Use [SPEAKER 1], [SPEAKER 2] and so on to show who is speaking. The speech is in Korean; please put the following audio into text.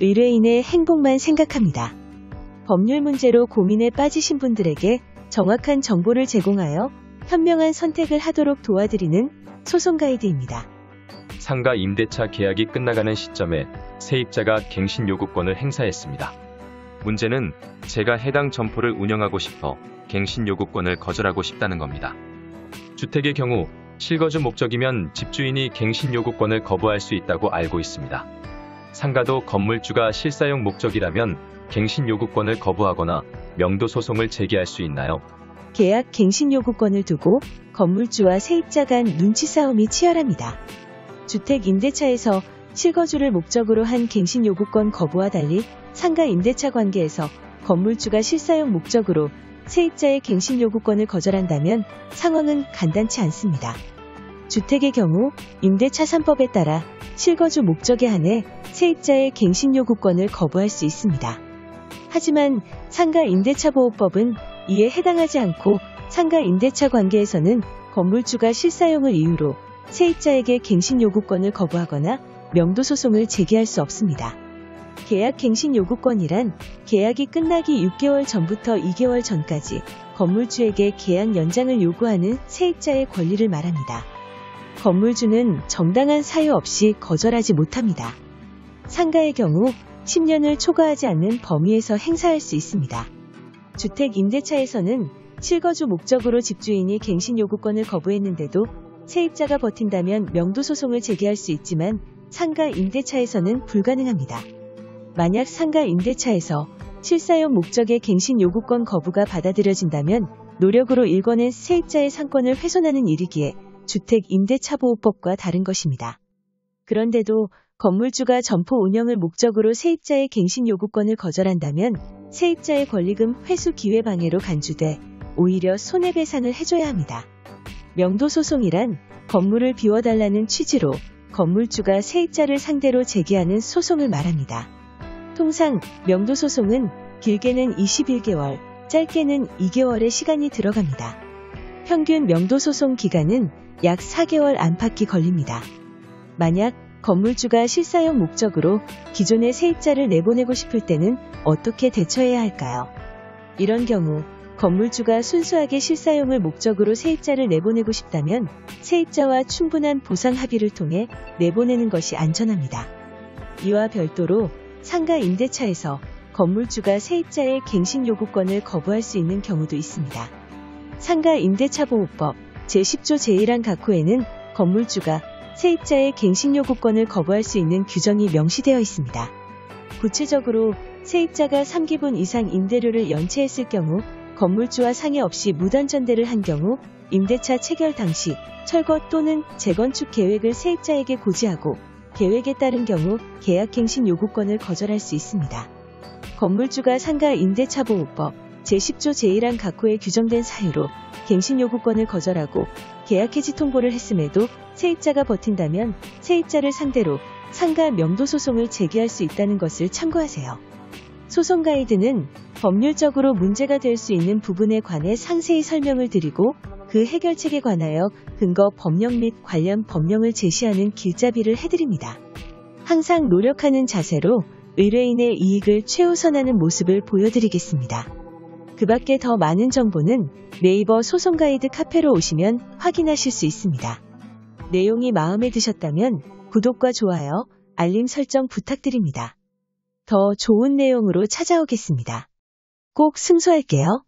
[SPEAKER 1] 의뢰인의 행복만 생각합니다. 법률 문제로 고민에 빠지신 분들에게 정확한 정보를 제공하여 현명한 선택을 하도록 도와드리는 소송 가이드입니다.
[SPEAKER 2] 상가 임대차 계약이 끝나가는 시점에 세입자가 갱신 요구권을 행사했습니다. 문제는 제가 해당 점포를 운영하고 싶어 갱신 요구권을 거절하고 싶다는 겁니다. 주택의 경우 실거주 목적이면 집주인이 갱신 요구권을 거부할 수 있다고 알고 있습니다. 상가도 건물주가 실사용 목적이라면 갱신 요구권을 거부하거나 명도 소송을 제기할 수 있나요?
[SPEAKER 1] 계약 갱신 요구권을 두고 건물주와 세입자 간 눈치 싸움이 치열합니다. 주택 임대차에서 실거주를 목적으로 한 갱신 요구권 거부와 달리 상가 임대차 관계에서 건물주가 실사용 목적으로 세입자의 갱신 요구권을 거절한다면 상황은 간단치 않습니다. 주택의 경우 임대차 3법에 따라 실거주 목적에 한해 세입자의 갱신 요구권을 거부할 수 있습니다. 하지만 상가 임대차 보호법은 이에 해당하지 않고 상가 임대차 관계에서는 건물주가 실사용을 이유로 세입자에게 갱신 요구권을 거부하거나 명도 소송을 제기할 수 없습니다. 계약 갱신 요구권이란 계약이 끝나기 6개월 전부터 2개월 전까지 건물주에게 계약 연장을 요구하는 세입자의 권리를 말합니다. 건물주는 정당한 사유 없이 거절하지 못합니다. 상가의 경우 10년을 초과하지 않는 범위에서 행사할 수 있습니다. 주택 임대차에서는 실거주 목적으로 집주인이 갱신 요구권을 거부했는데도 세입자가 버틴다면 명도 소송을 제기할 수 있지만 상가 임대차에서는 불가능합니다. 만약 상가 임대차에서 실사용 목적의 갱신 요구권 거부가 받아들여진다면 노력으로 일궈낸 세입자의 상권을 훼손하는 일이기에 주택 임대차보호법과 다른 것입니다. 그런데도 건물주가 점포 운영을 목적으로 세입자의 갱신 요구권을 거절한다면 세입자의 권리금 회수 기회 방해로 간주돼 오히려 손해배상을 해줘야 합니다. 명도소송이란 건물을 비워달라는 취지로 건물주가 세입자를 상대로 제기하는 소송을 말합니다. 통상 명도소송은 길게는 21개월, 짧게는 2개월의 시간이 들어갑니다. 평균 명도소송 기간은 약 4개월 안팎이 걸립니다. 만약 건물주가 실사용 목적으로 기존의 세입자를 내보내고 싶을 때는 어떻게 대처해야 할까요? 이런 경우 건물주가 순수하게 실사용을 목적으로 세입자를 내보내고 싶다면 세입자와 충분한 보상 합의를 통해 내보내는 것이 안전합니다. 이와 별도로 상가 임대차에서 건물주가 세입자의 갱신 요구권을 거부할 수 있는 경우도 있습니다. 상가 임대차 보호법 제10조 제1항 각호에는 건물주가 세입자의 갱신 요구권을 거부할 수 있는 규정이 명시되어 있습니다. 구체적으로 세입자가 3기분 이상 임대료를 연체했을 경우 건물주와 상의 없이 무단전대를 한 경우 임대차 체결 당시 철거 또는 재건축 계획을 세입자에게 고지하고 계획에 따른 경우 계약갱신 요구권을 거절할 수 있습니다. 건물주가 상가 임대차보호법 제10조 제1항 각호에 규정된 사유로 갱신 요구권을 거절하고 계약 해지 통보를 했음에도 세입자가 버틴다면 세입자를 상대로 상가 명도소송을 제기할 수 있다는 것을 참고하세요. 소송 가이드는 법률적으로 문제가 될 수 있는 부분에 관해 상세히 설명을 드리고 그 해결책에 관하여 근거 법령 및 관련 법령을 제시하는 길잡이를 해드립니다. 항상 노력하는 자세로 의뢰인의 이익을 최우선하는 모습을 보여드리겠습니다. 그 밖에 더 많은 정보는 네이버 소송 가이드 카페로 오시면 확인하실 수 있습니다. 내용이 마음에 드셨다면 구독과 좋아요, 알림 설정 부탁드립니다. 더 좋은 내용으로 찾아오겠습니다. 꼭 승소할게요.